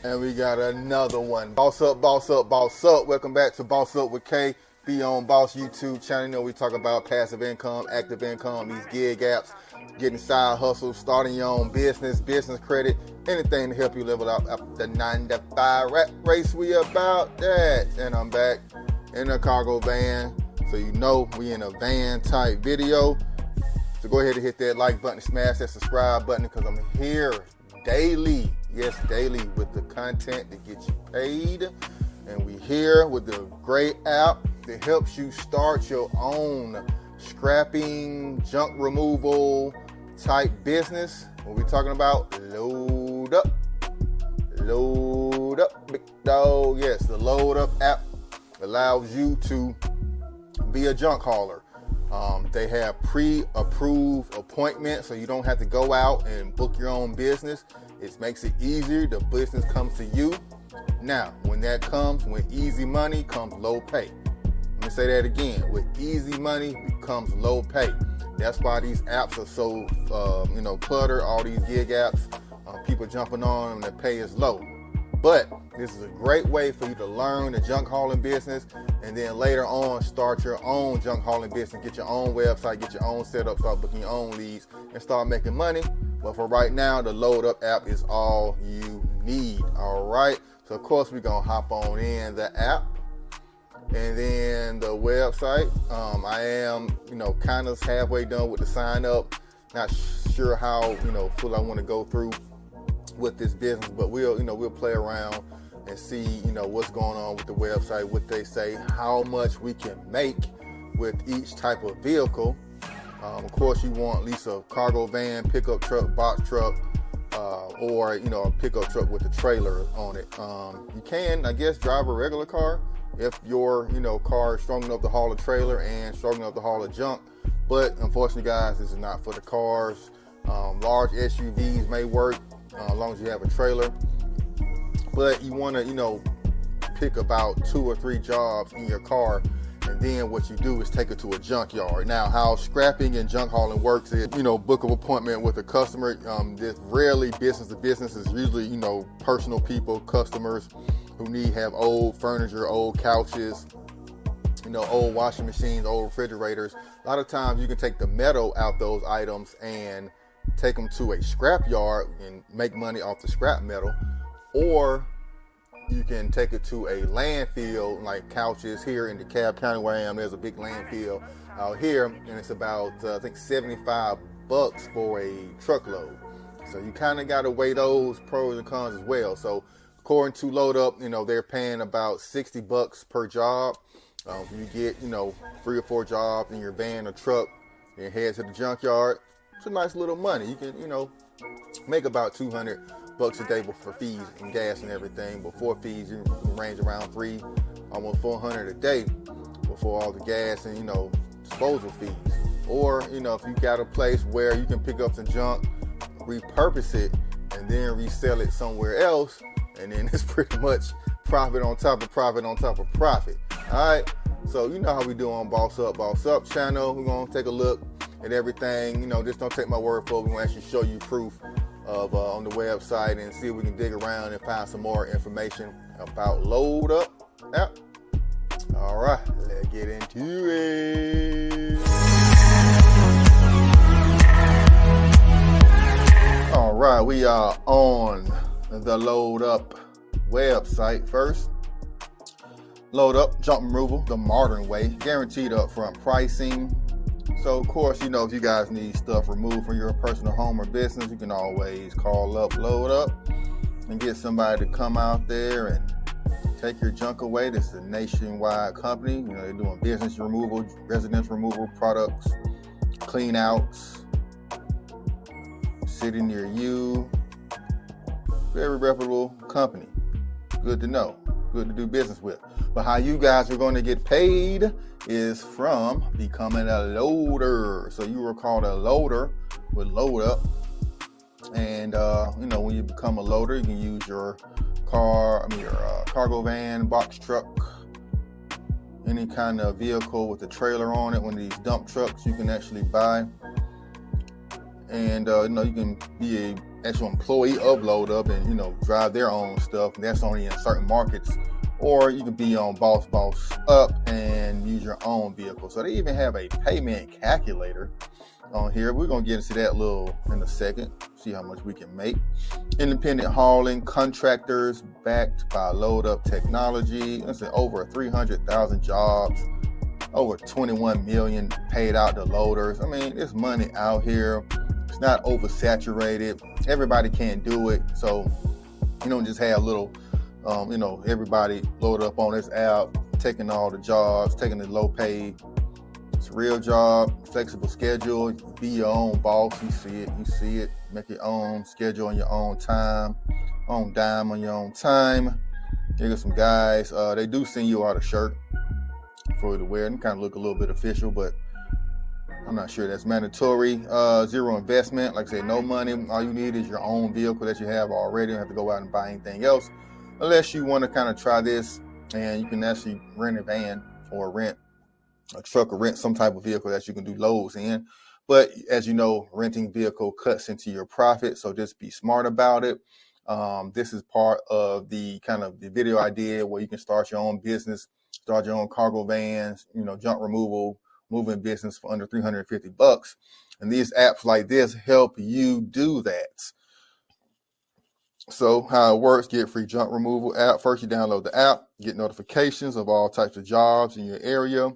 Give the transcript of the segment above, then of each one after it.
And we got another one. Boss up, boss up, boss up. Welcome back to Boss Up with K. Be on Boss YouTube channel. You know we talk about passive income, active income, these gig apps, getting side hustles, starting your own business, business credit, anything to help you level up the 9-to-5 rat race. We about that. And I'm back in a cargo van. So you know we in a van type video. So go ahead and hit that like button, smash that subscribe button, because I'm here daily. Yes, daily with the content that gets you paid. And we here with the great app that helps you start your own scrapping, junk removal type business. What we talking about? LoadUp. LoadUp, big dog. Yes, the LoadUp app allows you to be a junk hauler. They have pre-approved appointments, so you don't have to go out and book your own business. It makes it easier. The business comes to you. Now, when easy money comes low pay. Let me say that again. With easy money comes low pay. That's why these apps are so, cluttered. All these gig apps, people jumping on them, the pay is low. But this is a great way for you to learn the junk hauling business, and then later on start your own junk hauling business, get your own website, get your own setup, start booking your own leads, and start making money. But for right now, the LoadUp app is all you need. All right. So of course we're gonna hop on in the app, and then the website. I am, kind of halfway done with the sign up. Not sure how, full I want to go through with this business, but we'll play around and see, what's going on with the website, what they say, how much we can make with each type of vehicle. Of course, you want at least a cargo van, pickup truck, box truck, or a pickup truck with a trailer on it. You can, I guess, drive a regular car if your car is strong enough to haul a trailer and strong enough to haul a junk. But unfortunately, guys, this is not for the cars. Large SUVs may work as long as you have a trailer. But you want to pick about 2 or 3 jobs in your car, and then what you do is take it to a junkyard. Now, how scrapping and junk hauling works is, book an appointment with a customer. It's rarely business to business. It's usually, personal people, customers who have old furniture, old couches, old washing machines, old refrigerators. A lot of times you can take the metal out those items and take them to a scrap yard and make money off the scrap metal, or you can take it to a landfill, like couches here in DeKalb County where I am. There's a big landfill out here, and it's about I think $75 for a truckload. So you kind of got to weigh those pros and cons as well. So according to LoadUp, they're paying about $60 per job. If you get 3 or 4 jobs in your van or truck and head to the junkyard, it's a nice little money. You can make about $200 a day for fees and gas and everything. Before fees, you can range around almost $400 a day before all the gas and disposal fees. Or if you got a place where you can pick up some junk, repurpose it, and then resell it somewhere else, and then it's pretty much profit on top of profit on top of profit. All right, so you know how we do on Boss Up channel. We're gonna take a look at everything. Just don't take my word for it. We're gonna actually show you proof of on the website and see if we can dig around and find some more information about LoadUp app. All right, let's get into it. All right, we are on the LoadUp website first. LoadUp, junk removal, the modern way, guaranteed upfront pricing. So of course, if you guys need stuff removed from your personal home or business, you can always call up LoadUp and get somebody to come out there and take your junk away. This is a nationwide company. They're doing business removal, residential removal products, clean outs, city near you. Very reputable company. Good to know. Good to do business with. But how you guys are going to get paid is from becoming a loader. So you were called a loader with LoadUp. And, when you become a loader, you can use your cargo van, box truck, any kind of vehicle with a trailer on it. One of these dump trucks you can actually buy. And, you can be a actual employee of LoadUp and, you know, drive their own stuff. And that's only in certain markets. Or you can be on Boss Up and use your own vehicle. So they even have a payment calculator on here. We're going to get into that in a second, see how much we can make. Independent hauling contractors backed by LoadUp technology. That's over 300,000 jobs, over 21 million paid out to loaders. I mean, there's money out here. It's not oversaturated. Everybody can't do it. So you don't just have little, everybody load up on this app, taking all the jobs, taking the low paid. It's a real job, flexible schedule. You be your own boss. You see it. Make your own schedule on your own time, on dime on your own time. Here are some guys. They do send you out a shirt for you to wear and kind of look a little bit official, but I'm not sure that's mandatory. Zero investment. Like I said, no money. All you need is your own vehicle that you have already. You don't have to go out and buy anything else unless you want to kind of try this, and you can actually rent a van or rent a truck or rent some type of vehicle that you can do loads in. But as you know, renting vehicle cuts into your profit, so just be smart about it. This is part of the kind of the video idea where you can start your own business, start your own cargo vans, junk removal, moving business for under $350. And these apps like this help you do that. So how it works: get free junk removal app. First, you download the app, get notifications of all types of jobs in your area.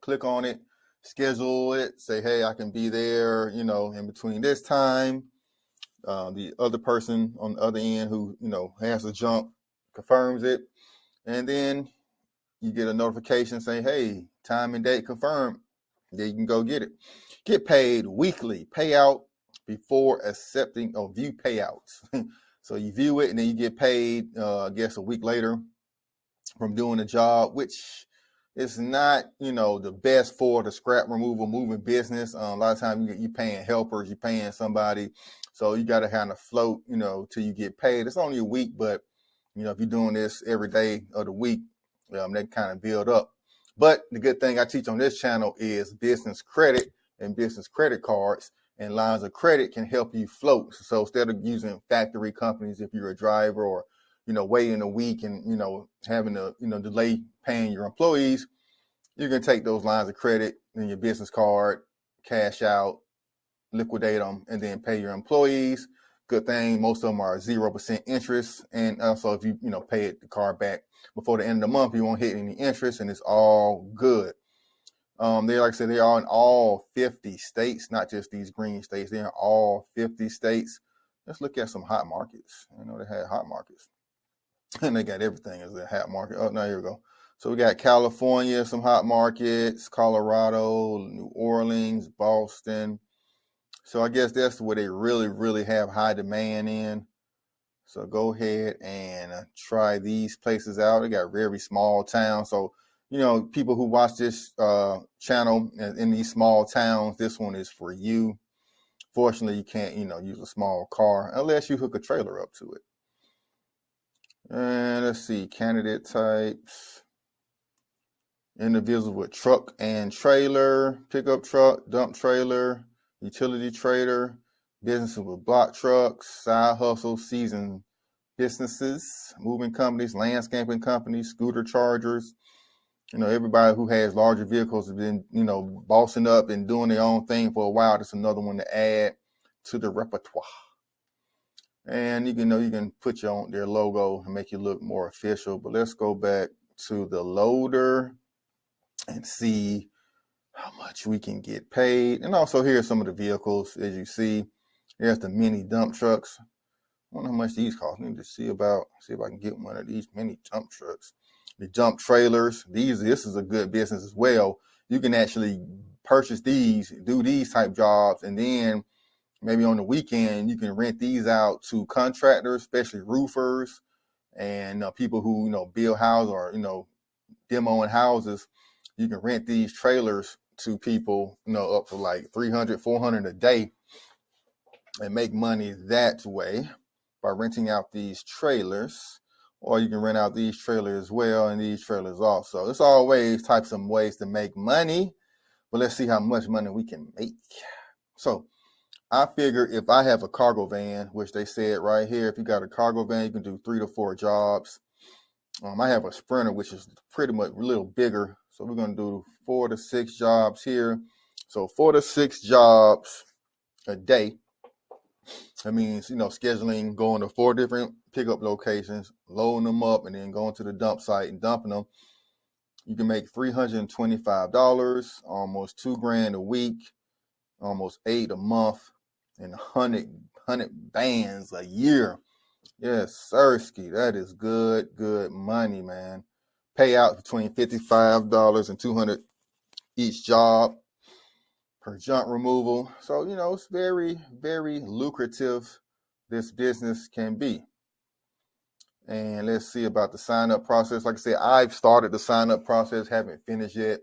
Click on it, schedule it, say, hey, I can be there, in between this time. The other person on the other end who, has the junk confirms it. And then you get a notification saying, hey, time and date confirmed. Then you can go get it. Get paid weekly. Payout before accepting or view payouts. So you view it and then you get paid, I guess, a week later from doing the job, which is not, the best for the scrap removal moving business. A lot of times you're paying helpers, you're paying somebody. So you got to kind of float, till you get paid. It's only a week, but, if you're doing this every day of the week, they kind of build up. But the good thing I teach on this channel is business credit and business credit cards, and lines of credit can help you float. So instead of using factory companies, if you're a driver, or, waiting a week and, having to, delay paying your employees, you can take those lines of credit in your business card, cash out, liquidate them, and then pay your employees. Good thing, most of them are 0% interest. And also if you, pay the card back before the end of the month, you won't hit any interest, and it's all good. They, like I said, they are in all 50 states, not just these green states. They're in all 50 states. Let's look at some hot markets. They had hot markets. And they got everything as a hot market. Oh, no, here we go. So we got California, some hot markets, Colorado, New Orleans, Boston. So I guess that's where they really, really have high demand in. So go ahead and try these places out. They got very small towns. So, people who watch this channel in these small towns, this one is for you. Fortunately, you can't, use a small car unless you hook a trailer up to it. And let's see, candidate types. Individuals with truck and trailer, pickup truck, dump trailer, utility trader, businesses with block trucks, side hustle, seasoned businesses, moving companies, landscaping companies, scooter chargers. Everybody who has larger vehicles has been, bossing up and doing their own thing for a while. That's another one to add to the repertoire. And you can put their logo and make it look more official. But let's go back to the loader and see how much we can get paid. And also here's some of the vehicles. As you see, there's the mini dump trucks. I wonder how much these cost. I need to see if I can get one of these mini dump trucks. The dump trailers, this is a good business as well. You can actually purchase these, do these type jobs, and then maybe on the weekend you can rent these out to contractors, especially roofers and people who build houses or demoing houses. You can rent these trailers to people, up for like $300, $400 a day, and make money that way by renting out these trailers. Or you can rent out these trailers as well, and these trailers also. There's always types of ways to make money, but let's see how much money we can make. So I figure if I have a cargo van, which they said right here, if you got a cargo van, you can do 3 to 4 jobs. I have a Sprinter, which is pretty much a little bigger. So we're going to do 4 to 6 jobs here. So 4 to 6 jobs a day. That means, scheduling, going to 4 different pickup locations, loading them up, and then going to the dump site and dumping them. You can make $325, almost $2,000 a week, almost $8 a month, and 100 bands a year. Yes, sirski, that is good money, man. Payout between $55 and $200 each job per junk removal. So, it's very, very lucrative, this business can be. And let's see about the sign-up process. Like I said, I've started the sign-up process, haven't finished yet.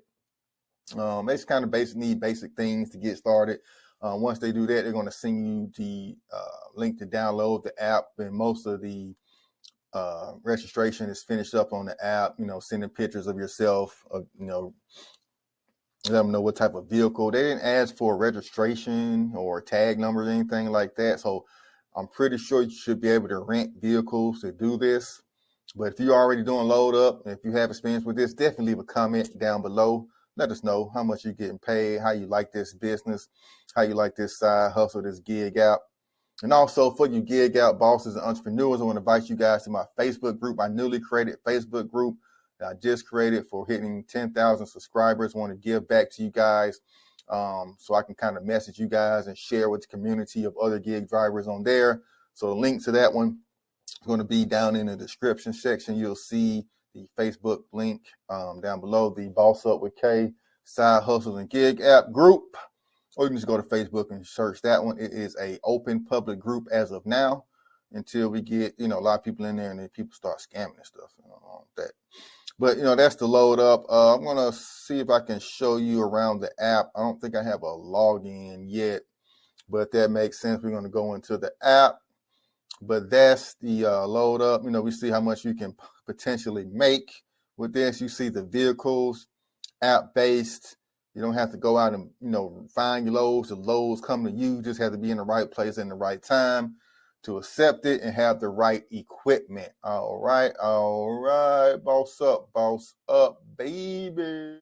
They just kind of need basic things to get started. Once they do that, they're going to send you the link to download the app, and most of the registration is finished up on the app. Sending pictures of yourself, let them know what type of vehicle. They didn't ask for registration or tag numbers or anything like that. So I'm pretty sure you should be able to rent vehicles to do this. But if you're already doing LoadUp, and if you have experience with this, definitely leave a comment down below. Let us know how much you're getting paid, how you like this business, how you like this side hustle, this gig out. And also for you gig out bosses and entrepreneurs, I want to invite you guys to my Facebook group, my newly created Facebook group that I just created for hitting 10,000 subscribers. I want to give back to you guys so I can kind of message you guys and share with the community of other gig drivers on there. So the link to that one is going to be down in the description section. You'll see the Facebook link down below, the Boss Up with K Side Hustle and Gig App group. Or you can just go to Facebook and search that one. It is a open public group as of now until we get, a lot of people in there and then people start scamming and stuff. That. But, that's the LoadUp. I'm going to see if I can show you around the app. I don't think I have a login yet, but that makes sense. We're going to go into the app. But that's the LoadUp. We see how much you can potentially make with this. You see the vehicles, app-based. You don't have to go out and, find your loads. The loads come to you. You just have to be in the right place in the right time to accept it and have the right equipment. All right. Boss up, baby.